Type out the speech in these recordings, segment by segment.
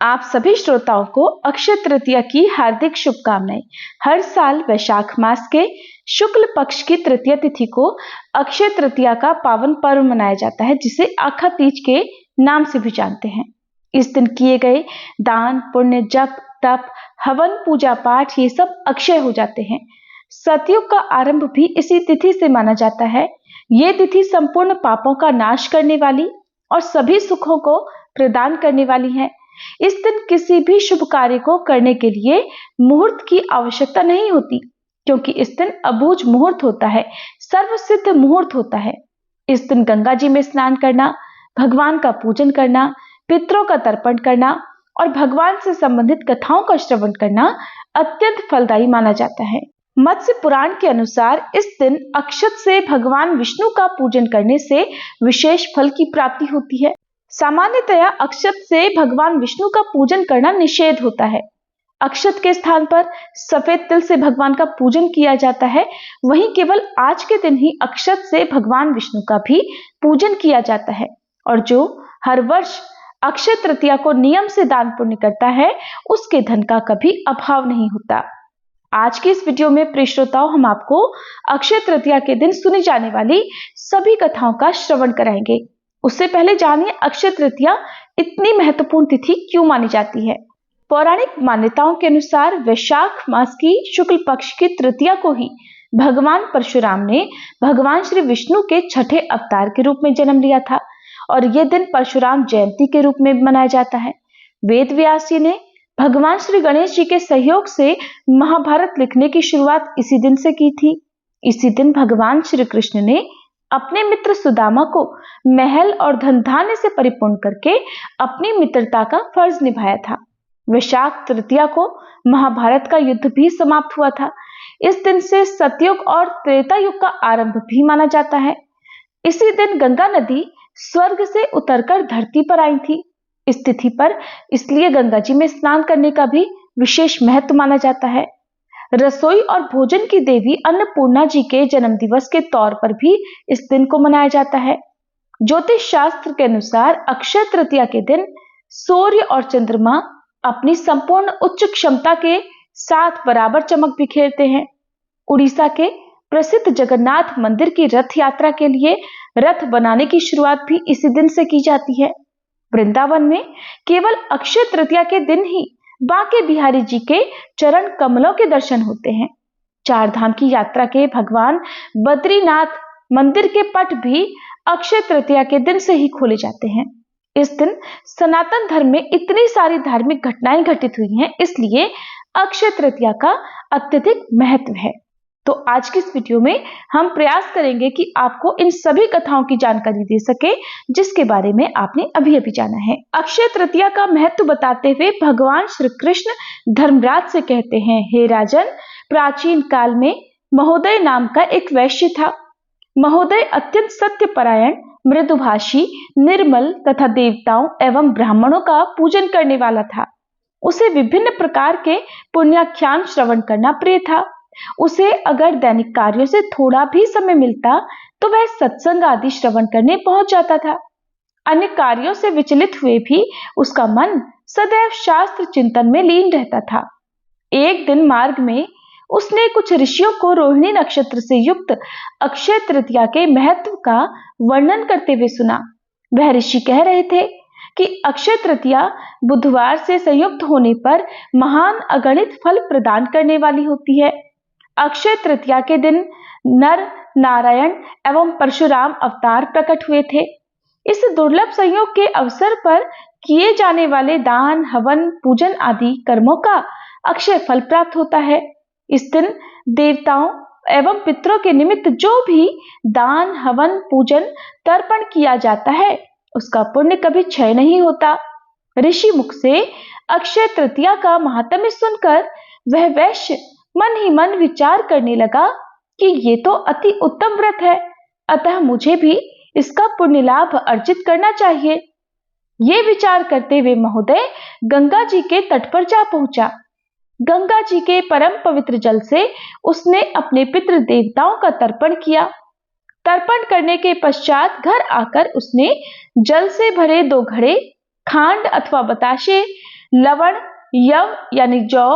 आप सभी श्रोताओं को अक्षय तृतीया की हार्दिक शुभकामनाएं। हर साल वैशाख मास के शुक्ल पक्ष की तृतीया तिथि को अक्षय तृतीया का पावन पर्व मनाया जाता है, जिसे आखा तीज के नाम से भी जानते हैं। इस दिन किए गए दान, पुण्य, जप, तप, हवन, पूजा पाठ ये सब अक्षय हो जाते हैं। सतयुग का आरंभ भी इसी तिथि से माना जाता है। ये तिथि संपूर्ण पापों का नाश करने वाली और सभी सुखों को प्रदान करने वाली है। इस दिन किसी भी शुभ कार्य को करने के लिए मुहूर्त की आवश्यकता नहीं होती, क्योंकि इस दिन अबूझ मुहूर्त होता है, सर्वसिद्ध मुहूर्त होता है। इस दिन गंगा जी में स्नान करना, भगवान का पूजन करना, पितरों का तर्पण करना और भगवान से संबंधित कथाओं का श्रवण करना अत्यंत फलदायी माना जाता है। मत्स्य पुराण के अनुसार इस दिन अक्षत से भगवान विष्णु का पूजन करने से विशेष फल की प्राप्ति होती है। सामान्यतया अक्षत से भगवान विष्णु का पूजन करना निषेध होता है। अक्षत के स्थान पर सफेद तिल से भगवान का पूजन किया जाता है। वहीं केवल आज के दिन ही अक्षत से भगवान विष्णु का भी पूजन किया जाता है। और जो हर वर्ष अक्षय तृतीया को नियम से दान पुण्य करता है, उसके धन का कभी अभाव नहीं होता। आज की इस वीडियो में प्रिय श्रोताओ, हम आपको अक्षय तृतीया के दिन सुनी जाने वाली सभी कथाओं का श्रवण कराएंगे। उससे पहले जानिए अक्षय तृतीया इतनी महत्वपूर्ण तिथि क्यों मानी जाती है। पौराणिक मान्यताओं के अनुसार वैशाख मास की शुक्ल पक्ष की तृतीया को ही भगवान परशुराम ने भगवान श्री विष्णु के छठे अवतार के रूप में जन्म लिया था और यह दिन परशुराम जयंती के रूप में मनाया जाता है। वेद व्यास जी ने भगवान श्री गणेश जी के सहयोग से महाभारत लिखने की शुरुआत इसी दिन से की थी। इसी दिन भगवान श्री कृष्ण ने अपने मित्र सुदामा को महल और धन धान्य से परिपूर्ण करके अपनी मित्रता का फर्ज निभाया था। वैशाख तृतीया को महाभारत का युद्ध भी समाप्त हुआ था। इस दिन से सतयुग और त्रेता युग का आरंभ भी माना जाता है। इसी दिन गंगा नदी स्वर्ग से उतरकर धरती पर आई थी। इस तिथि पर इसलिए गंगा जी में स्नान करने का भी विशेष महत्व माना जाता है। रसोई और भोजन की देवी अन्नपूर्णा जी के जन्म दिवस के तौर पर भी इस दिन को मनाया जाता है। ज्योतिष शास्त्र के अनुसार अक्षय तृतीया के दिन सूर्य और चंद्रमा अपनी संपूर्ण उच्च क्षमता के साथ बराबर चमक बिखेरते हैं। उड़ीसा के प्रसिद्ध जगन्नाथ मंदिर की रथ यात्रा के लिए रथ बनाने की शुरुआत भी इसी दिन से की जाती है। वृंदावन में केवल अक्षय तृतीया के दिन ही बांके बिहारी जी के चरण कमलों के दर्शन होते हैं। चार धाम की यात्रा के भगवान बद्रीनाथ मंदिर के पट भी अक्षय तृतीया के दिन से ही खोले जाते हैं। इस दिन सनातन धर्म में इतनी सारी धार्मिक घटनाएं घटित हुई हैं, इसलिए अक्षय तृतीया का अत्यधिक महत्व है। तो आज की इस वीडियो में हम प्रयास करेंगे कि आपको इन सभी कथाओं की जानकारी दे सके जिसके बारे में आपने अभी अभी जाना है। अक्षय तृतीया का महत्व बताते हुए भगवान श्री कृष्ण धर्मराज से कहते हैं, हे राजन, प्राचीन काल में महोदय नाम का एक वैश्य था। महोदय अत्यंत सत्यपरायण, मृदुभाषी, निर्मल तथा देवताओं एवं ब्राह्मणों का पूजन करने वाला था। उसे विभिन्न प्रकार के पुण्याख्यान श्रवण करना प्रिय था। उसे अगर दैनिक कार्यों से थोड़ा भी समय मिलता तो वह सत्संग आदि श्रवण करने पहुंच जाता था। अन्य कार्यों से विचलित हुए भी उसका मन सदैव शास्त्र चिंतन में लीन रहता था। एक दिन मार्ग में उसने कुछ ऋषियों को रोहिणी नक्षत्र से युक्त अक्षय तृतीया के महत्व का वर्णन करते हुए सुना। वह ऋषि कह रहे थे कि अक्षय तृतीया बुधवार से संयुक्त होने पर महान अगणित फल प्रदान करने वाली होती है। अक्षय तृतीया के दिन नर नारायण एवं परशुराम अवतार प्रकट हुए थे। इस दुर्लभ संयोग के अवसर पर किए जाने वाले दान, हवन, पूजन आदि कर्मों का अक्षय फल प्राप्त होता है। इस दिन देवताओं एवं पितरों के निमित्त जो भी दान, हवन, पूजन, तर्पण किया जाता है, उसका पुण्य कभी क्षय नहीं होता। ऋषि मुख से अक्षय तृतीया का महात्म्य सुनकर वह वैश्य मन ही मन विचार करने लगा कि ये तो अति उत्तम व्रत है, अतः मुझे भी इसका पुण्य लाभ अर्जित करना चाहिए। ये विचार करते हुए महोदय गंगा जी के तट पर जा पहुंचा। गंगा जी के परम पवित्र जल से उसने अपने पितृ देवताओं का तर्पण किया। तर्पण करने के पश्चात घर आकर उसने जल से भरे 2 घड़े खांड अथवा बताशे लवण, यव यानी जौ,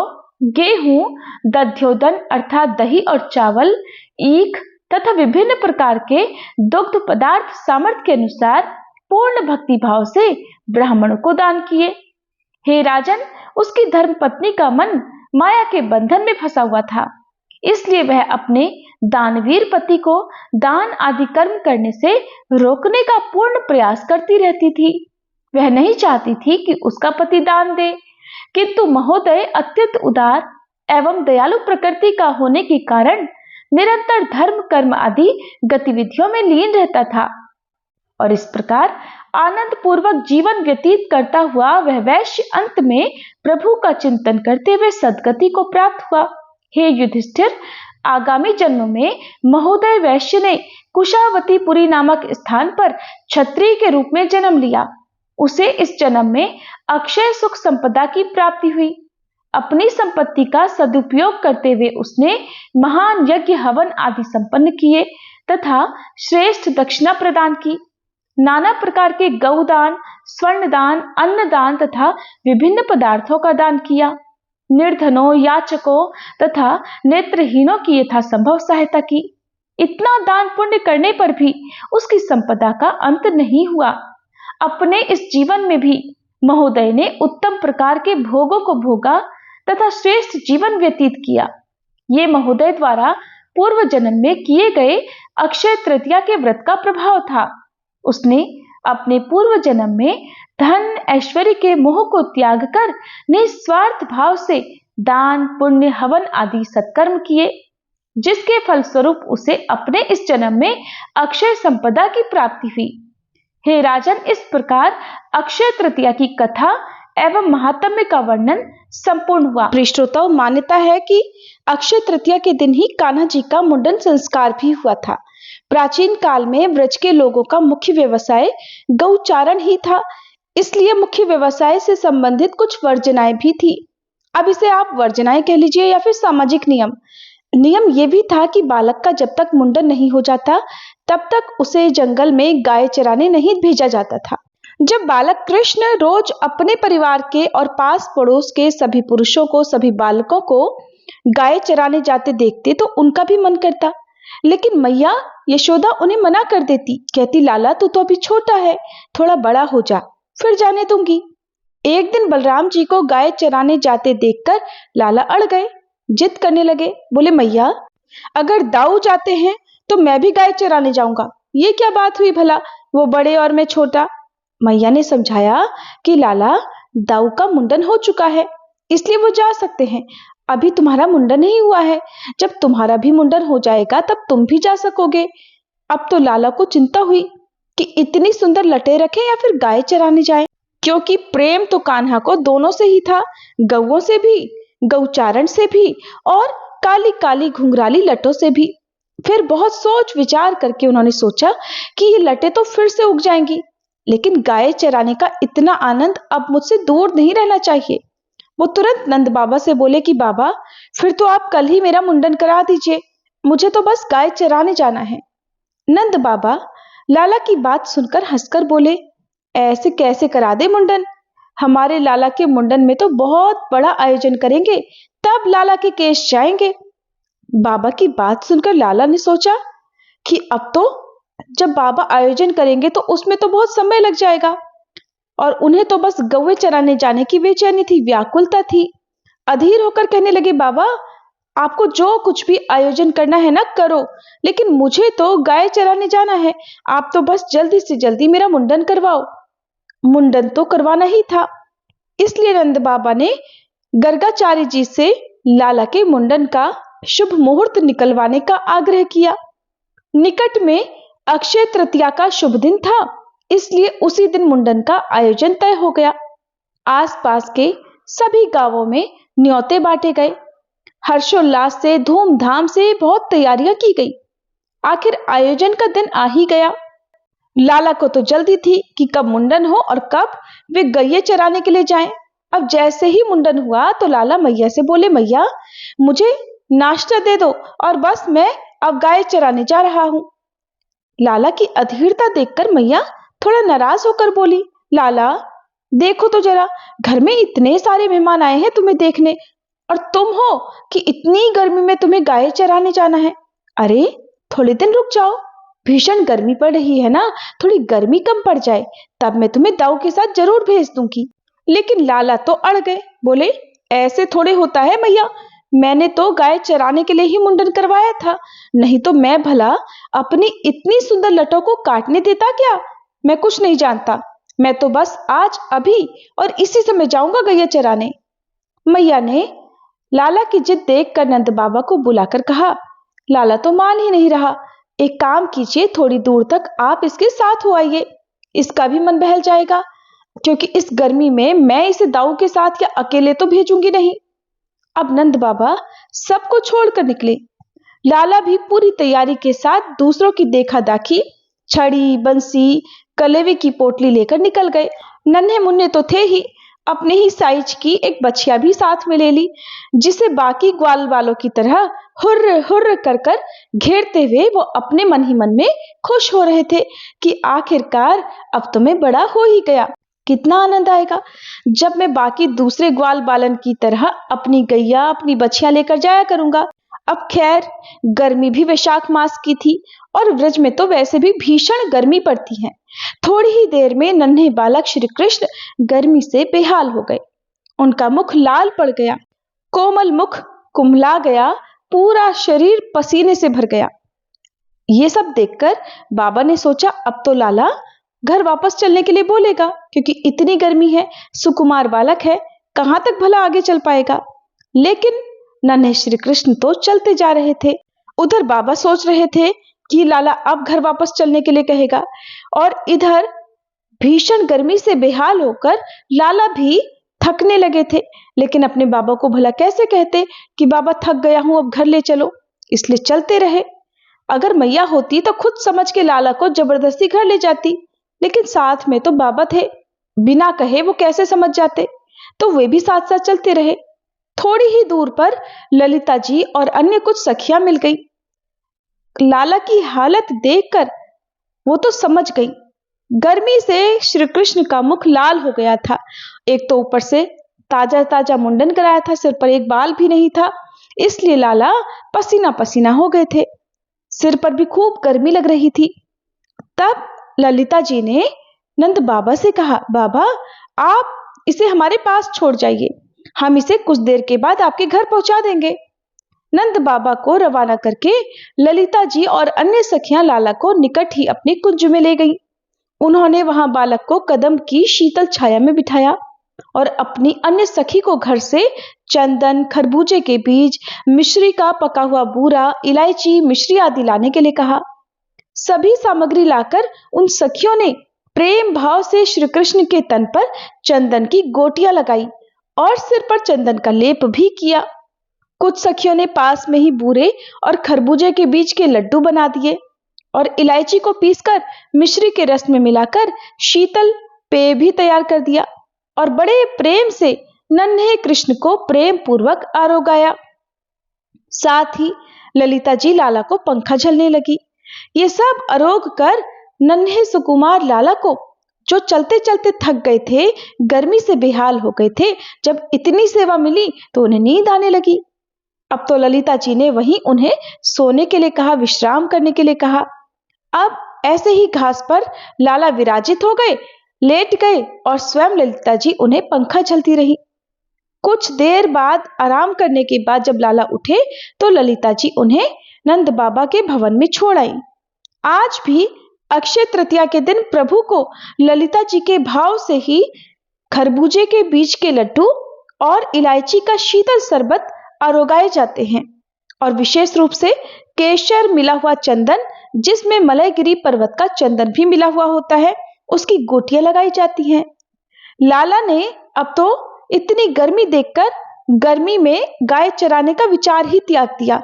गेहूं, दध्योदन अर्थात दही और चावल, ईख तथा विभिन्न प्रकार के दुग्ध पदार्थ सामर्थ्य के अनुसार पूर्ण भक्ति भाव से ब्राह्मणों को दान किए। हे राजन, उसकी धर्मपत्नी का मन माया के बंधन में फंसा हुआ था, इसलिए वह अपने दानवीर पति को दान आदि कर्म करने से रोकने का पूर्ण प्रयास करती रहती थी। वह नहीं चाहती थी कि उसका पति दान दे, किंतु महोदय अत्यंत उदार एवं दयालु प्रकृति का होने के कारण निरंतर धर्म कर्म आदि गतिविधियों में लीन रहता था और इस प्रकार आनंद पूर्वक जीवन व्यतीत करता हुआ वह वैश्य अंत में प्रभु का चिंतन करते हुए सद्गति को प्राप्त हुआ। हे युधिष्ठिर, आगामी जन्म में महोदय वैश्य ने कुशावतीपुरी नामक स्थान पर क्षत्रिय के रूप में जन्म लिया। उसे इस जन्म में अक्षय सुख संपदा की प्राप्ति हुई। अपनी संपत्ति का सदुपयोग करते हुए उसने महान यज्ञ हवन आदि संपन्न किए तथा श्रेष्ठ दक्षिणा प्रदान की। नाना प्रकार के गौदान, स्वर्णदान, अन्नदान तथा विभिन्न पदार्थों का दान किया। निर्धनों, याचकों तथा नेत्रहीनों की यथासंभव सहायता की। इतना दान पुण्य करने पर भी उसकी संपदा का अंत नहीं हुआ। अपने इस जीवन में भी महोदय ने उत्तम प्रकार के भोगों को भोगा तथा श्रेष्ठ जीवन व्यतीत किया। ये महोदय द्वारा पूर्व जन्म में किए गए अक्षय तृतीया के व्रत का प्रभाव था। उसने अपने पूर्व जन्म में धन ऐश्वर्य के मोह को त्याग कर निस्वार्थ भाव से दान, पुण्य, हवन आदि सत्कर्म किए, जिसके फलस्वरूप उसे अपने इस जन्म में अक्षय संपदा की प्राप्ति हुई। हे राजन, इस प्रकार अक्षय तृतीया की कथा एवं महात्म्य का वर्णन संपूर्ण हुआ। श्रोताओं, मान्यता है कि अक्षय तृतीया के दिन ही कान्हा जी का मुंडन संस्कार भी हुआ था। प्राचीन काल में ब्रज के लोगों का मुख्य व्यवसाय गौचारण ही था, इसलिए मुख्य व्यवसाय से संबंधित कुछ वर्जनाएं भी थी। अब इसे आप वर्जनाएं कह लीजिए या फिर सामाजिक नियम ये भी था कि बालक का जब तक मुंडन नहीं हो जाता तब तक उसे जंगल में गाय चराने नहीं भेजा जाता था। जब बालक कृष्ण रोज अपने परिवार के और पास पड़ोस के सभी पुरुषों को, सभी बालकों को गाय चराने जाते देखते तो उनका भी मन करता, लेकिन मैया यशोदा उन्हें मना कर देती, कहती लाला तू तो अभी छोटा है, थोड़ा बड़ा हो जा, फिर जाने दूंगी। एक दिन बलराम जी को गाय चराने जाते देखकर लाला अड़ गए, जिद करने लगे, बोले मैया अगर दाऊ जाते हैं तो मैं भी गाय चराने जाऊंगा, ये क्या बात हुई भला, वो बड़े और मैं छोटा। मैया ने समझाया कि लाला दाऊ का मुंडन हो चुका है, इसलिए वो जा सकते हैं, अभी तुम्हारा मुंडन नहीं हुआ है, जब तुम्हारा भी मुंडन हो जाएगा तब तुम भी जा सकोगे। अब तो लाला को चिंता हुई कि इतनी सुंदर लटे रखें या फिर गाय चराने जाएं, क्योंकि प्रेम तो कान्हा को दोनों से ही था, गौओं से भी, गौचारण से भी और काली काली घुंघराली लटों से भी। फिर बहुत सोच विचार करके उन्होंने सोचा कि ये लटे तो फिर से उग जाएंगी, लेकिन गाय चराने का इतना आनंद अब मुझसे दूर नहीं रहना चाहिए। वो तुरंत नंद बाबा से बोले कि बाबा फिर तो आप कल ही मेरा मुंडन करा दीजिए, मुझे तो बस गाय चराने जाना है। नंद बाबा लाला की बात सुनकर हंसकर बोले, ऐसे कैसे करा दे मुंडन, हमारे लाला के मुंडन में तो बहुत बड़ा आयोजन करेंगे, तब लाला के केश जाएंगे। बाबा की बात सुनकर लाला ने सोचा कि अब तो जब बाबा आयोजन करेंगे तो उसमें तो बहुत समय लग जाएगा, और उन्हें तो बस गौवे चराने जाने की बेचैनी थी, व्याकुलता थी। अधीर होकर कहने लगे, बाबा आपको जो कुछ भी आयोजन करना है ना करो, लेकिन मुझे तो गाय चराने जाना है, आप तो बस जल्दी से जल्दी मेरा मुंडन करवाओ। मुंडन तो करवाना ही था, इसलिए नंद बाबा ने गर्गाचार्य जी से लाला के मुंडन का शुभ मुहूर्त निकलवाने का आग्रह किया। निकट में अक्षय तृतीया का शुभ दिन था, इसलिए उसी दिन मुंडन का आयोजन तय हो गया। आसपास के सभी गांवों में न्योते बांटे गए, हर्षोल्लास से धूमधाम से बहुत तैयारियां की गई। आखिर आयोजन का दिन आ ही गया। लाला को तो जल्दी थी कि कब मुंडन हो और कब वे गैये चराने के लिए जाएं। अब जैसे ही मुंडन हुआ तो लाला मैया से बोले, मैया मुझे नाश्ता दे दो और बस मैं अब गाय चराने जा रहा हूं। लाला की अधीरता देखकर मैया थोड़ा नाराज होकर बोली, लाला देखो तो जरा, घर में इतने सारे मेहमान आए हैं तुम्हें देखने, और तुम हो कि इतनी गर्मी में तुम्हें गाय चराने जाना है। अरे थोड़े दिन रुक जाओ, भीषण गर्मी पड़ रही है ना, थोड़ी गर्मी कम पड़ जाए तब मैं तुम्हें दाऊ के साथ जरूर भेज दूंगी। लेकिन लाला तो अड़ गए, बोले ऐसे थोड़े होता है मैया, मैंने तो गाय चराने के लिए ही मुंडन करवाया था, नहीं तो मैं भला अपनी इतनी सुंदर लटों को काटने देता क्या। मैं कुछ नहीं जानता, मैं तो बस आज अभी और इसी समय जाऊंगा गैया चराने। मैया ने लाला की जिद देखकर नंद बाबा को बुलाकर कहा। लाला तो मान ही नहीं रहा। एक काम कीजिए, थोड़ी दूर तक आप इसके साथ हो आइए, इसका भी मन बहल जाएगा, क्योंकि इस गर्मी में मैं इसे दाऊ के साथ या अकेले तो भेजूंगी नहीं। अब नंद बाबा सबको छोड़कर निकले। लाला भी पूरी तैयारी के साथ दूसरों की देखा दाखी छड़ी, बंसी, कलेवे की पोटली लेकर निकल गए। नन्हे मुन्ने तो थे ही, अपने ही साइज की एक बछिया भी साथ में ले ली, जिसे बाकी ग्वाल वालों की तरह हुर्र हुर्र कर कर घेरते हुए वो अपने मन ही मन में खुश हो रहे थे कि आखिरकार अब तो मैं बड़ा हो ही गया। कितना आनंद आएगा जब मैं बाकी दूसरे ग्वाल बालन की तरह अपनी गैया, अपनी बछिया लेकर जाया करूंगा। अब खैर गर्मी भी वैशाख मास की थी और व्रज में तो वैसे भी भीषण गर्मी पड़ती है। थोड़ी ही देर में नन्हे बालक श्री कृष्ण गर्मी से बेहाल हो गए। उनका मुख लाल पड़ गया, कोमल मुख कुम्हला गया, पूरा शरीर पसीने से भर गया। ये सब देखकर बाबा ने सोचा अब तो लाला घर वापस चलने के लिए बोलेगा, क्योंकि इतनी गर्मी है, सुकुमार बालक है, कहां तक भला आगे चल पाएगा। लेकिन नन्हे श्री कृष्ण तो चलते जा रहे थे। उधर बाबा सोच रहे थे कि लाला अब घर वापस चलने के लिए कहेगा, और इधर भीषण गर्मी से बेहाल होकर लाला भी थकने लगे थे। लेकिन अपने बाबा को भला कैसे कहते कि बाबा थक गया हूं, अब घर ले चलो, इसलिए चलते रहे। अगर मैया होती तो खुद समझ के लाला को जबरदस्ती घर ले जाती, लेकिन साथ में तो बाबा थे, बिना कहे वो कैसे समझ जाते, तो वे भी साथ साथ चलते रहे। थोड़ी ही दूर पर ललिता जी और अन्य कुछ सखियां मिल गई। लाला की हालत देखकर वो तो समझ गई। गर्मी से श्री कृष्ण का मुख लाल हो गया था। एक तो ऊपर से ताजा ताजा मुंडन कराया था, सिर पर एक बाल भी नहीं था, इसलिए लाला पसीना पसीना हो गए थे। सिर पर भी खूब गर्मी लग रही थी। तब ललिता जी ने नंद बाबा से कहा, बाबा आप इसे हमारे पास छोड़ जाइए, हम इसे कुछ देर के बाद आपके घर पहुंचा देंगे। नंद बाबा को रवाना करके ललिता जी और अन्य सखियां लाला को निकट ही अपने कुंज में ले गईं। उन्होंने वहां बालक को कदम की शीतल छाया में बिठाया और अपनी अन्य सखी को घर से चंदन, खरबूजे के बीज, मिश्री का पका हुआ बूरा, इलायची, मिश्री आदि लाने के लिए कहा। सभी सामग्री लाकर उन सखियों ने प्रेम भाव से श्री कृष्ण के तन पर चंदन की गोटियां लगाई और सिर पर चंदन का लेप भी किया। कुछ सखियों ने पास में ही बूरे और खरबूजे के बीज के लड्डू बना दिए और इलायची को पीसकर मिश्री के रस में मिलाकर शीतल पेय भी तैयार कर दिया और बड़े प्रेम से नन्हे कृष्ण को प्रेम पूर्वक आरोगाया। साथ ही ललिता जी लाला को पंखा झलने लगी। ये सब आरोग कर नन्हे सुकुमार लाला को, जो चलते चलते थक गए थे, गर्मी से बेहाल हो गए थे, जब इतनी सेवा मिली तो उन्हें नींद आने लगी। अब तो ललिता जी ने वहीं उन्हें सोने के लिए कहा, विश्राम करने के लिए कहा। अब ऐसे ही घास पर लाला विराजित हो गए, लेट गए और स्वयं ललिता जी उन्हें पंखा झलती रही। कुछ देर बाद आराम करने के बाद जब लाला उठे तो ललिता जी उन्हें नंद बाबा के भवन में छोड़ आई। आज भी अक्षय तृतीया के दिन प्रभु को ललिता जी के भाव से ही खरबूजे के बीज के लड्डू और इलायची का शीतल शरबत आरोगाए जाते हैं और विशेष रूप से केसर मिला हुआ चंदन, जिसमें मलयगिरी पर्वत का चंदन भी मिला हुआ होता है, उसकी गोटियां लगाई जाती हैं। लाला ने अब तो इतनी गर्मी देखकर गर्मी में गाय चराने का विचार ही त्याग दिया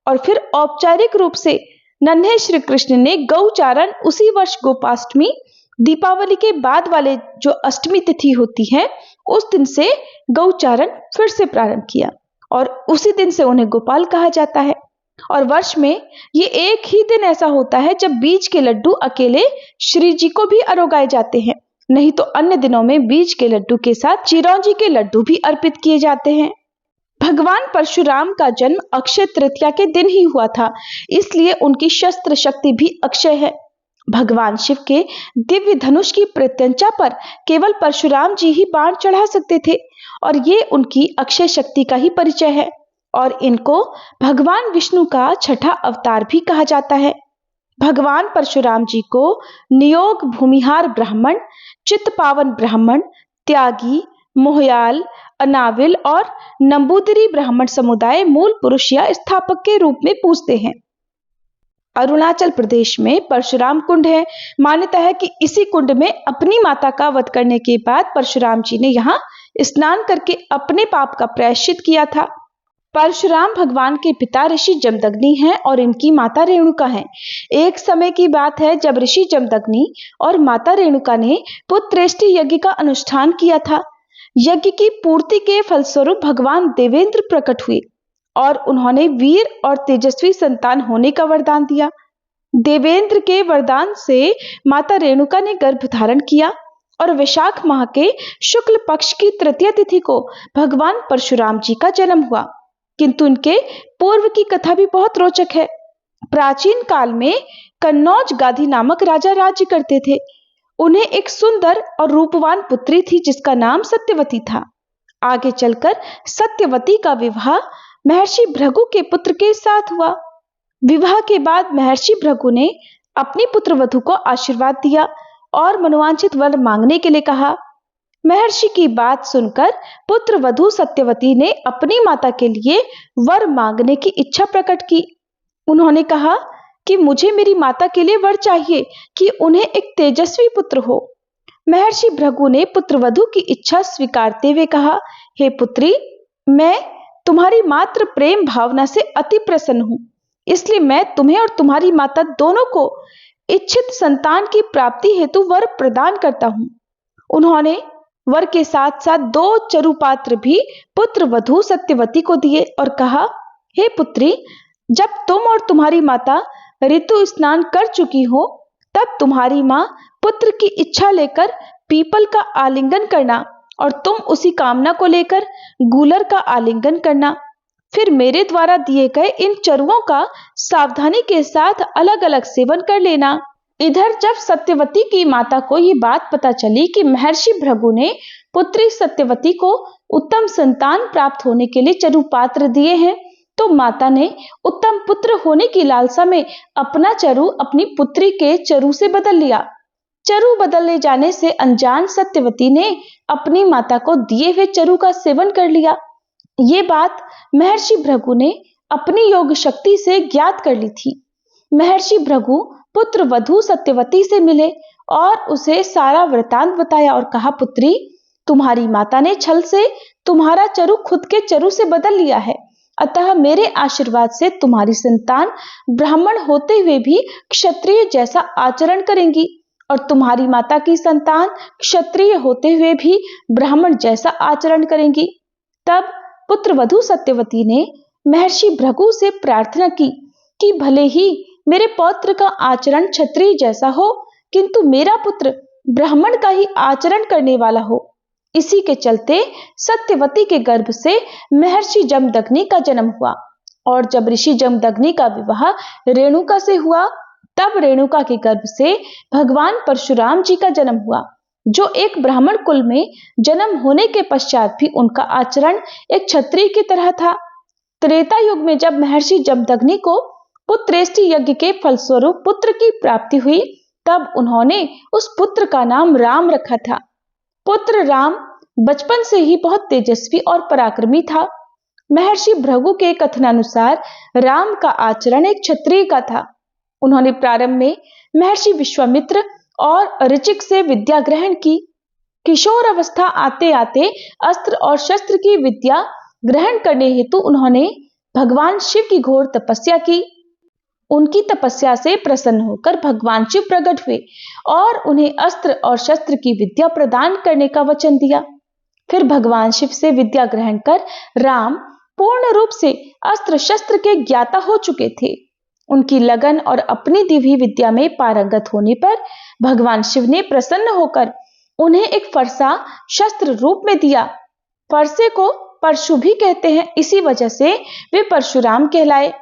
और फिर औपचारिक रूप से नन्हे श्री कृष्ण ने गौचारण उसी वर्ष गोपाष्टमी, दीपावली के बाद वाले जो अष्टमी तिथि होती है, उस दिन से गौचारण फिर से प्रारंभ किया और उसी दिन से उन्हें गोपाल कहा जाता है। और वर्ष में ये एक ही दिन ऐसा होता है जब बीज के लड्डू अकेले श्री जी को भी आरोगाए जाते हैं, नहीं तो अन्य दिनों में बीज के लड्डू के साथ चिरौंजी के लड्डू भी अर्पित किए जाते हैं। भगवान परशुराम का जन्म अक्षय तृतीया के दिन ही हुआ था, इसलिए उनकी शस्त्र शक्ति भी अक्षय है। भगवान शिव के दिव्य धनुष की प्रत्यंचा पर केवल परशुराम जी ही बाण चढ़ा सकते थे और ये उनकी अक्षय शक्ति का ही परिचय है। और इनको भगवान विष्णु का छठा अवतार भी कहा जाता है। भगवान परशुराम जी को नियोग भूमिहार ब्राह्मण, चित्त पावन ब्राह्मण, त्यागी, मोहयाल, अनाविल और नंबूदिरी ब्राह्मण समुदाय मूल पुरुष या स्थापक के रूप में पूजते हैं। अरुणाचल प्रदेश में परशुराम कुंड है। मान्यता है कि इसी कुंड में अपनी माता का वध करने के बाद परशुराम जी ने यहाँ स्नान करके अपने पाप का प्रायश्चित किया था। परशुराम भगवान के पिता ऋषि जमदग्नि हैं और इनकी माता रेणुका हैं। एक समय की बात है जब ऋषि जमदग्नि और माता रेणुका ने पुत्रेष्टि यज्ञ का अनुष्ठान किया था। यज्ञ की पूर्ति के फलस्वरूप भगवान देवेंद्र प्रकट हुए और उन्होंने वीर और तेजस्वी संतान होने का वरदान दिया। देवेंद्र के वरदान से माता रेणुका ने गर्भ धारण किया और वैशाख माह के शुक्ल पक्ष की तृतीय तिथि को भगवान परशुराम जी का जन्म हुआ। किंतु इनके पूर्व की कथा भी बहुत रोचक है। प्राचीन काल में कन्नौज गाधी नामक राजा राज्य करते थे। उन्हें एक सुंदर और रूपवान पुत्री थी जिसका नाम सत्यवती था। आगे चलकर सत्यवती का विवाह महर्षि भृगु के पुत्र के साथ हुआ। विवाह के बाद महर्षि भृगु ने अपनी पुत्र वधू को आशीर्वाद दिया और मनोवांछित वर मांगने के लिए कहा। महर्षि की बात सुनकर पुत्र वधू सत्यवती ने अपनी माता के लिए वर मांगने की इच्छा प्रकट की। उन्होंने कहा कि मुझे मेरी माता के लिए वर चाहिए कि उन्हें एक तेजस्वी पुत्र हो। महर्षि भृगु ने पुत्र वधू की इच्छा स्वीकारते हुए कहा, हे पुत्री, मैं तुम्हारी मात्र प्रेम भावना से अति प्रसन्न हूं, इसलिए मैं तुम्हें और तुम्हारी माता दोनों को इच्छित संतान की प्राप्ति हेतु वर प्रदान करता हूं। उन्होंने वर के साथ साथ 2 चरुपात्र भी पुत्र वधू सत्यवती को दिए और कहा, हे पुत्री, जब तुम और तुम्हारी माता ऋतु स्नान कर चुकी हो तब तुम्हारी मां पुत्र की इच्छा लेकर पीपल का आलिंगन करना और तुम उसी कामना को लेकर गूलर का आलिंगन करना। फिर मेरे द्वारा दिए गए इन चरुओं का सावधानी के साथ अलग अलग सेवन कर लेना। इधर जब सत्यवती की माता को ये बात पता चली कि महर्षि भृगु ने पुत्री सत्यवती को उत्तम संतान प्राप्त होने के लिए चरुपात्र दिए हैं, तो माता ने उत्तम पुत्र होने की लालसा में अपना चरु अपनी पुत्री के चरु से बदल लिया। चरु बदलने जाने से अनजान सत्यवती ने अपनी माता को दिए हुए चरु का सेवन कर लिया। ये बात महर्षि भृगु ने अपनी योग शक्ति से ज्ञात कर ली थी। महर्षि भृगु पुत्र वधू सत्यवती से मिले और उसे सारा वृतांत बताया और कहा, पुत्री, तुम्हारी माता ने छल से तुम्हारा चरु खुद के चरु से बदल लिया है, अतः मेरे आशीर्वाद से तुम्हारी संतान ब्राह्मण होते हुए भी क्षत्रिय जैसा आचरण करेंगी और तुम्हारी माता की संतान क्षत्रिय होते हुए भी ब्राह्मण जैसा आचरण करेंगी। तब पुत्र वधू सत्यवती ने महर्षि भृगु से प्रार्थना की कि भले ही मेरे पौत्र का आचरण क्षत्रिय जैसा हो, किंतु मेरा पुत्र ब्राह्मण का ही आचरण करने वाला हो। इसी के चलते सत्यवती के गर्भ से महर्षि जमदग्नि का जन्म हुआ और जब ऋषि जमदग्नि का विवाह रेणुका से हुआ तब रेणुका के गर्भ से भगवान परशुराम जी का जन्म हुआ, जो एक ब्राह्मण कुल में जन्म होने के पश्चात भी उनका आचरण एक क्षत्रिय की तरह था। त्रेता युग में जब महर्षि जमदग्नि को पुत्रेष्टि यज्ञ के फलस्वरूप पुत्र की प्राप्ति हुई तब उन्होंने उस पुत्र का नाम राम रखा था। पुत्र राम बचपन से ही बहुत तेजस्वी और पराक्रमी था। महर्षि भृगु के कथनानुसार राम का आचरण एक क्षत्रिय का था। उन्होंने प्रारंभ में महर्षि विश्वामित्र और ऋचिक से विद्या ग्रहण की। किशोर अवस्था आते आते अस्त्र और शस्त्र की विद्या ग्रहण करने हेतु उन्होंने भगवान शिव की घोर तपस्या की। उनकी तपस्या से प्रसन्न होकर भगवान शिव प्रकट हुए और उन्हें अस्त्र और शस्त्र की विद्या प्रदान करने का वचन दिया। फिर भगवान शिव से विद्या ग्रहण कर राम पूर्ण रूप से अस्त्र शस्त्र के ज्ञाता हो चुके थे। उनकी लगन और अपनी दी हुई विद्या में पारंगत होने पर भगवान शिव ने प्रसन्न होकर उन्हें एक फरसा शस्त्र रूप में दिया। फरसे को परशु भी कहते हैं, इसी वजह से वे परशुराम कहलाए।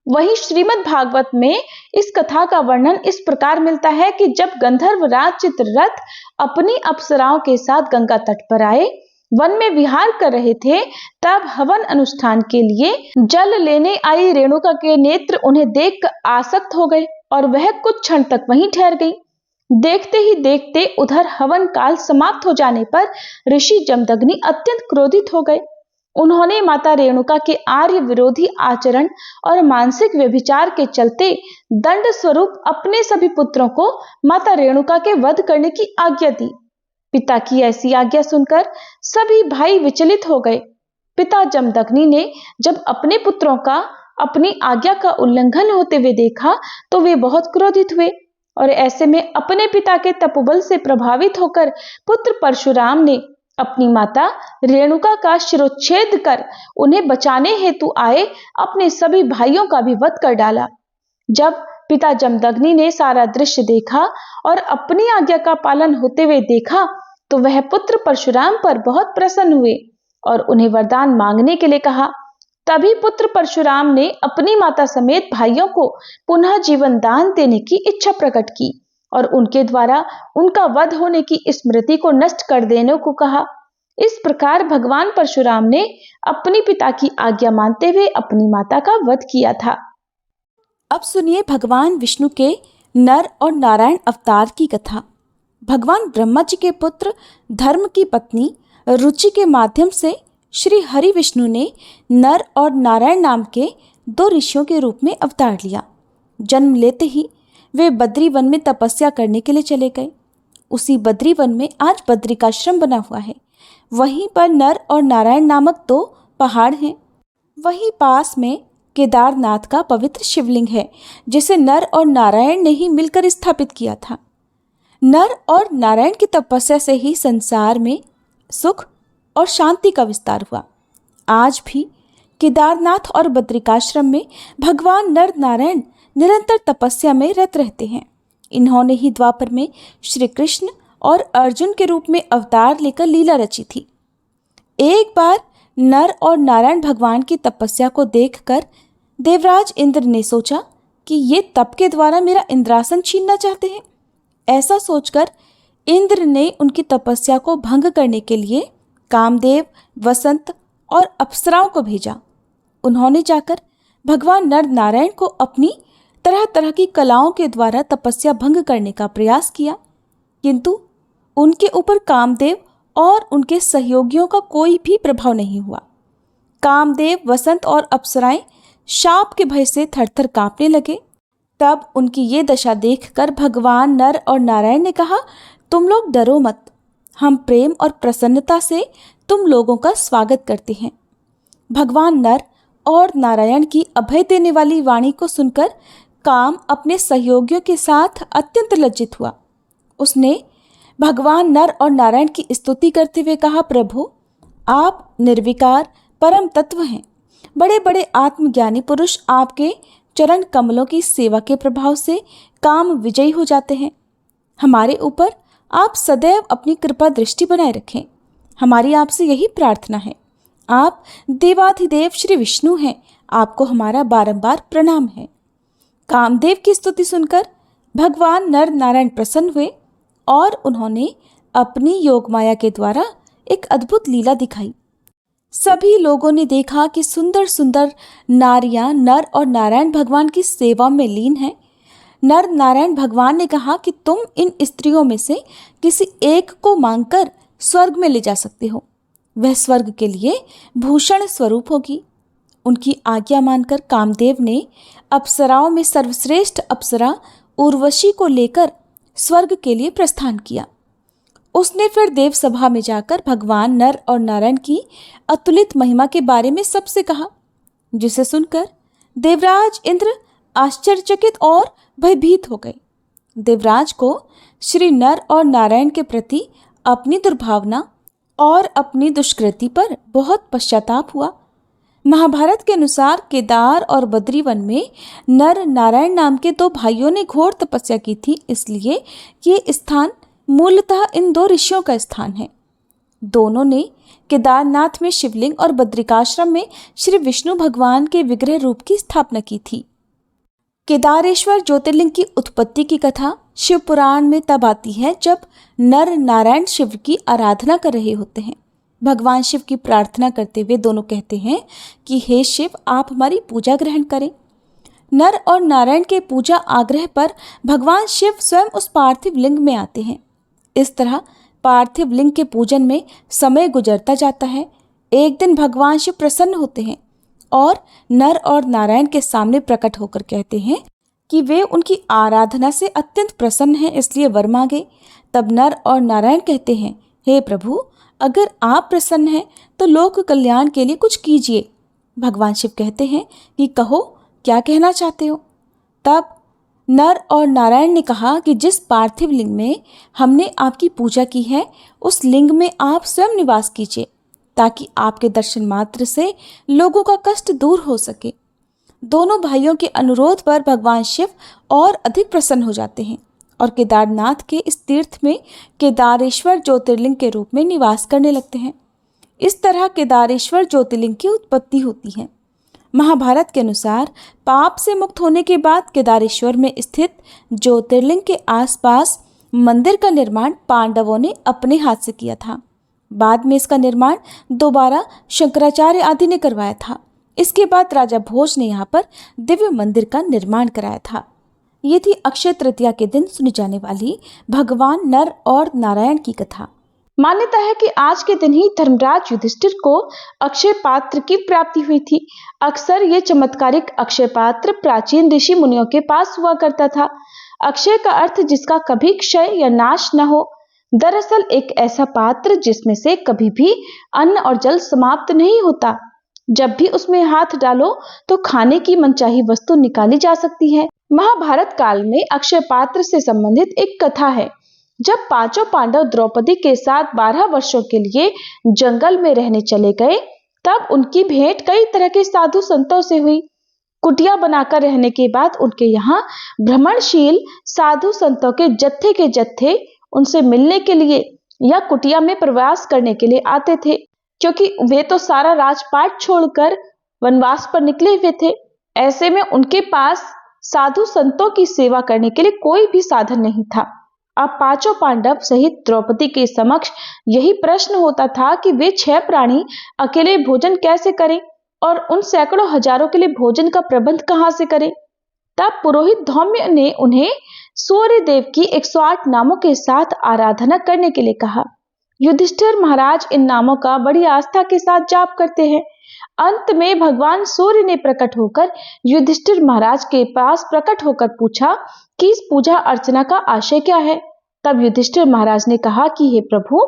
वहीं श्रीमद् भागवत में इस कथा का वर्णन इस प्रकार मिलता है कि जब गंधर्वराज चित्ररथ अपनी अप्सराओं के साथ गंगा तट पर आए, वन में विहार कर रहे थे, तब हवन अनुष्ठान के लिए जल लेने आई रेणुका के नेत्र उन्हें देख आसक्त हो गए और वह कुछ क्षण तक वहीं ठहर गई। देखते ही देखते उधर हवन काल समाप्त हो जाने पर ऋषि जमदग्नि अत्यंत क्रोधित हो गए। उन्होंने माता रेणुका के आर्य विरोधी आचरण और मानसिक व्यभिचार के चलते दंड स्वरूप अपने सभी पुत्रों को माता रेणुका के वध करने की आज्ञा दी। पिता की ऐसी आज्ञा सुनकर सभी भाई विचलित हो गए। पिता जमदग्नि ने जब अपने पुत्रों का अपनी आज्ञा का उल्लंघन होते हुए देखा तो वे बहुत क्रोधित हुए और ऐसे में अपने पिता के तपोबल से प्रभावित होकर पुत्र परशुराम ने अपनी माता रेणुका का शिरोच्छेद कर उन्हें बचाने हेतु आए अपने सभी भाइयों का भी वध कर डाला। जब पिता जमदग्नि ने सारा दृश्य देखा और अपनी आज्ञा का पालन होते हुए देखा तो वह पुत्र परशुराम पर बहुत प्रसन्न हुए और उन्हें वरदान मांगने के लिए कहा। तभी पुत्र परशुराम ने अपनी माता समेत भाइयों को पुनः जीवन दान देने की इच्छा प्रकट की और उनके द्वारा उनका वध होने की स्मृति को नष्ट कर देने को कहा। इस प्रकार भगवान परशुराम ने अपने पिता की आज्ञा मानते हुए अपनी माता का वध किया था। अब सुनिए भगवान विष्णु के नर और नारायण अवतार की कथा। भगवान ब्रह्मा जी के पुत्र धर्म की पत्नी रुचि के माध्यम से श्री हरि विष्णु ने नर और नारायण नाम के 2 ऋषियों के रूप में अवतार लिया। जन्म लेते ही वे बद्री वन में तपस्या करने के लिए चले गए। उसी बद्री वन में आज बद्रिकाश्रम बना हुआ है। वहीं पर नर और नारायण नामक 2 पहाड़ हैं। वहीं पास में केदारनाथ का पवित्र शिवलिंग है, जिसे नर और नारायण ने ही मिलकर स्थापित किया था। नर और नारायण की तपस्या से ही संसार में सुख और शांति का विस्तार हुआ। आज भी केदारनाथ और बद्रिकाश्रम में भगवान नर नारायण निरंतर तपस्या में रत रहते हैं। इन्होंने ही द्वापर में श्री कृष्ण और अर्जुन के रूप में अवतार लेकर लीला रची थी। एक बार नर और नारायण भगवान की तपस्या को देखकर देवराज इंद्र ने सोचा कि ये तप के द्वारा मेरा इंद्रासन छीनना चाहते हैं। ऐसा सोचकर इंद्र ने उनकी तपस्या को भंग करने के लिए कामदेव, वसंत और अप्सराओं को भेजा। उन्होंने जाकर भगवान नर नारायण को अपनी तरह तरह की कलाओं के द्वारा तपस्या भंग करने का प्रयास किया, किंतु उनके ऊपर कामदेव और उनके सहयोगियों का कोई भी प्रभाव नहीं हुआ। कामदेव, वसंत और अप्सराएं शाप के भय से थरथर कांपने लगे। तब उनकी ये दशा देखकर भगवान नर और नारायण ने कहा, तुम लोग डरो मत, हम प्रेम और प्रसन्नता से तुम लोगों का स्वागत करते हैं। भगवान नर और नारायण की अभय देने वाली वाणी को सुनकर काम अपने सहयोगियों के साथ अत्यंत लज्जित हुआ। उसने भगवान नर और नारायण की स्तुति करते हुए कहा, प्रभु आप निर्विकार परम तत्व हैं। बड़े बड़े आत्मज्ञानी पुरुष आपके चरण कमलों की सेवा के प्रभाव से काम विजयी हो जाते हैं। हमारे ऊपर आप सदैव अपनी कृपा दृष्टि बनाए रखें। हमारी आपसे यही प्रार्थना है। आप देवाधिदेव श्री विष्णु हैं, आपको हमारा बारंबार प्रणाम है। कामदेव की स्तुति सुनकर भगवान नर नारायण प्रसन्न हुए और उन्होंने अपनी योगमाया के द्वारा एक अद्भुत लीला दिखाई। सभी लोगों ने देखा कि सुंदर सुंदर नारियां नर और नारायण भगवान की सेवा में लीन हैं। नर नारायण भगवान ने कहा कि तुम इन स्त्रियों में से किसी एक को मांगकर स्वर्ग में ले जा सकते हो, वह स्वर्ग के लिए भूषण स्वरूप होगी। उनकी आज्ञा मानकर कामदेव ने अप्सराओं में सर्वश्रेष्ठ अप्सरा उर्वशी को लेकर स्वर्ग के लिए प्रस्थान किया। उसने फिर देव सभा में जाकर भगवान नर और नारायण की अतुलित महिमा के बारे में सबसे कहा, जिसे सुनकर देवराज इंद्र आश्चर्यचकित और भयभीत हो गए। देवराज को श्री नर और नारायण के प्रति अपनी दुर्भावना और अपनी दुष्कृति पर बहुत पश्चाताप हुआ। महाभारत के अनुसार केदार और बद्रीवन में नर नारायण नाम के 2 भाइयों ने घोर तपस्या की थी, इसलिए ये स्थान मूलतः इन दो ऋषियों का स्थान है। दोनों ने केदारनाथ में शिवलिंग और बद्रिकाश्रम में श्री विष्णु भगवान के विग्रह रूप की स्थापना की थी। केदारेश्वर ज्योतिर्लिंग की उत्पत्ति की कथा शिव पुराण में तब आती है जब नर नारायण शिव की आराधना कर रहे होते हैं। भगवान शिव की प्रार्थना करते हुए दोनों कहते हैं कि हे शिव, आप हमारी पूजा ग्रहण करें। नर और नारायण के पूजा आग्रह पर भगवान शिव स्वयं उस पार्थिव लिंग में आते हैं। इस तरह पार्थिव लिंग के पूजन में समय गुजरता जाता है। एक दिन भगवान शिव प्रसन्न होते हैं और नर और नारायण के सामने प्रकट होकर कहते हैं कि वे उनकी आराधना से अत्यंत प्रसन्न हैं, इसलिए वर मांगे। तब नर और नारायण कहते हैं, हे प्रभु, अगर आप प्रसन्न हैं तो लोक कल्याण के लिए कुछ कीजिए। भगवान शिव कहते हैं कि कहो, क्या कहना चाहते हो। तब नर और नारायण ने कहा कि जिस पार्थिव लिंग में हमने आपकी पूजा की है, उस लिंग में आप स्वयं निवास कीजिए, ताकि आपके दर्शन मात्र से लोगों का कष्ट दूर हो सके। दोनों भाइयों के अनुरोध पर भगवान शिव और अधिक प्रसन्न हो जाते हैं और केदारनाथ के इस तीर्थ में केदारेश्वर ज्योतिर्लिंग के रूप में निवास करने लगते हैं। इस तरह केदारेश्वर ज्योतिर्लिंग की उत्पत्ति होती है। महाभारत के अनुसार पाप से मुक्त होने के बाद केदारेश्वर में स्थित ज्योतिर्लिंग के आसपास मंदिर का निर्माण पांडवों ने अपने हाथ से किया था। बाद में इसका निर्माण दोबारा शंकराचार्य आदि ने करवाया था। इसके बाद राजा भोज ने यहाँ पर दिव्य मंदिर का निर्माण कराया था। ये थी अक्षय तृतीया के दिन सुनी जाने वाली भगवान नर और नारायण की कथा। मान्यता है कि आज के दिन ही धर्मराज युधिष्ठिर को अक्षय पात्र की प्राप्ति हुई थी। अक्सर ये चमत्कारिक अक्षय पात्र प्राचीन ऋषि मुनियों के पास हुआ करता था। अक्षय का अर्थ जिसका कभी क्षय या नाश न हो। दरअसल एक ऐसा पात्र जिसमें से कभी भी अन्न और जल समाप्त नहीं होता। जब भी उसमें हाथ डालो तो खाने की मनचाही वस्तु निकाली जा सकती है। महाभारत काल में अक्षय पात्र से संबंधित एक कथा है। जब पांचों पांडव द्रौपदी के साथ 12 वर्षों के लिए जंगल में रहने चले गए, तब उनकी भेंट कई तरह के साधु संतों से हुई। कुटिया बनाकर रहने के बाद उनके यहाँ भ्रमणशील साधु संतों के जत्थे उनसे मिलने के लिए या कुटिया में प्रवास करने के लिए आते थे, क्योंकि वे तो सारा राजपाट छोड़कर वनवास पर निकले हुए थे। ऐसे में उनके पास साधु संतों की सेवा करने के लिए कोई भी साधन नहीं था। अब पांचों पांडव सहित द्रौपदी के समक्ष यही प्रश्न होता था कि वे 6 प्राणी अकेले भोजन कैसे करें और उन सैकड़ों हजारों के लिए भोजन का प्रबंध कहां से करें। तब पुरोहित धौम्य ने उन्हें सूर्य देव की 108 नामों के साथ आराधना करने के लिए कहा। युधिष्ठिर महाराज इन नामों का बड़ी आस्था के साथ जाप करते हैं। अंत में भगवान सूर्य ने प्रकट होकर युधिष्ठिर महाराज के पास प्रकट होकर पूछा कि इस पूजा अर्चना का आशय क्या है। तब युधिष्ठिर महाराज ने कहा कि हे प्रभु,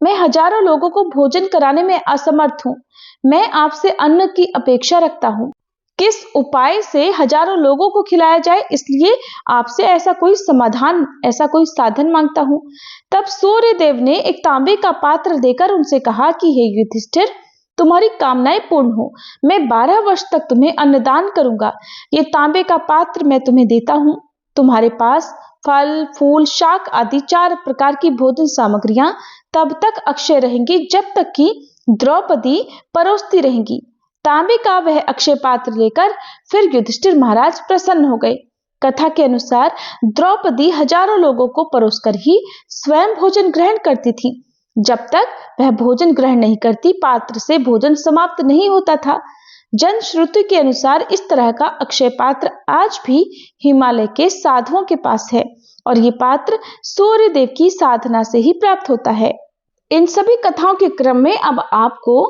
मैं हजारों लोगों को भोजन कराने में असमर्थ हूँ। मैं आपसे अन्न की अपेक्षा रखता हूँ। किस उपाय से हजारों लोगों को खिलाया जाए, इसलिए आपसे ऐसा कोई समाधान, ऐसा कोई साधन मांगता हूँ। तब सूर्य देव ने एक तांबे का पात्र देकर उनसे कहा कि हे युधिष्ठिर, तुम्हारी कामनाएं पूर्ण हो। मैं 12 वर्ष तक तुम्हें अन्नदान करूंगा। ये तांबे का पात्र मैं तुम्हें देता हूँ। तुम्हारे पास फल, फूल, शाक आदि 4 प्रकार की भोजन सामग्रियां तब तक अक्षय रहेंगी जब तक कि द्रौपदी परोसती रहेंगी। तांबे का वह अक्षय पात्र लेकर फिर युधिष्ठिर महाराज प्रसन्न हो गए। कथा के अनुसार द्रौपदी हजारों लोगों को परोसकर ही स्वयं भोजन ग्रहण करती थी। जब तक वह भोजन ग्रहण नहीं करती, पात्र से भोजन समाप्त नहीं होता था। जन श्रुति के अनुसार इस तरह का अक्षय पात्र आज भी हिमालय के साधुओं के पास है और ये पात्र सूर्य देव की साधना से ही प्राप्त होता है। इन सभी कथाओं के क्रम में अब आपको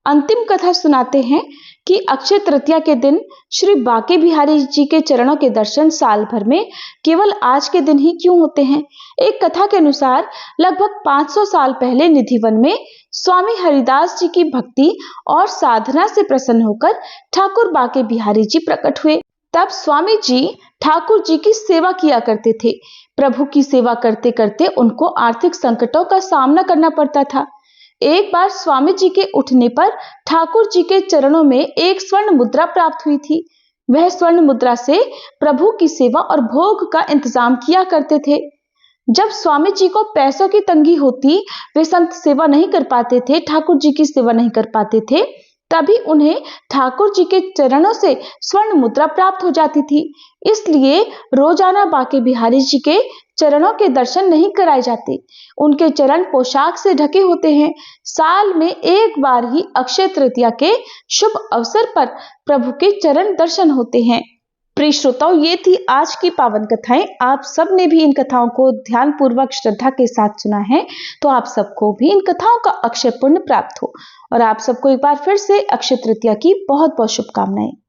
अंतिम कथा सुनाते हैं कि अक्षय तृतीया के दिन श्री बांके बिहारी जी के चरणों के दर्शन साल भर में केवल आज के दिन ही क्यों होते हैं। एक कथा के अनुसार लगभग 500 साल पहले निधिवन में स्वामी हरिदास जी की भक्ति और साधना से प्रसन्न होकर ठाकुर बांके बिहारी जी प्रकट हुए। तब स्वामी जी ठाकुर जी की सेवा किया करते थे। प्रभु की सेवा करते करते उनको आर्थिक संकटों का सामना करना पड़ता था। एक बार स्वामी जी के उठने पर ठाकुर जी के चरणों में एक स्वर्ण मुद्रा प्राप्त हुई थी। वह स्वर्ण मुद्रा से प्रभु की सेवा और भोग का इंतजाम किया करते थे। जब स्वामी जी को पैसों की तंगी होती, वे संत सेवा नहीं कर पाते थे, ठाकुर जी की सेवा नहीं कर पाते थे, तभी उन्हें ठाकुर जी के चरणों से स्वर्ण मुद्रा प्राप्त हो जाती थी। इसलिए रोजाना बांके बिहारी जी के चरणों के दर्शन नहीं कराए जाते। उनके चरण पोशाक से ढके होते हैं। साल में एक बार ही अक्षय तृतीया के शुभ अवसर पर प्रभु के चरण दर्शन होते हैं। प्रिय श्रोताओं, ये थी आज की पावन कथाएं। आप सब ने भी इन कथाओं को ध्यानपूर्वक श्रद्धा के साथ सुना है, तो आप सबको भी इन कथाओं का अक्षय पुण्य प्राप्त हो। और आप सबको एक बार फिर से अक्षय तृतीया की बहुत बहुत शुभकामनाएं।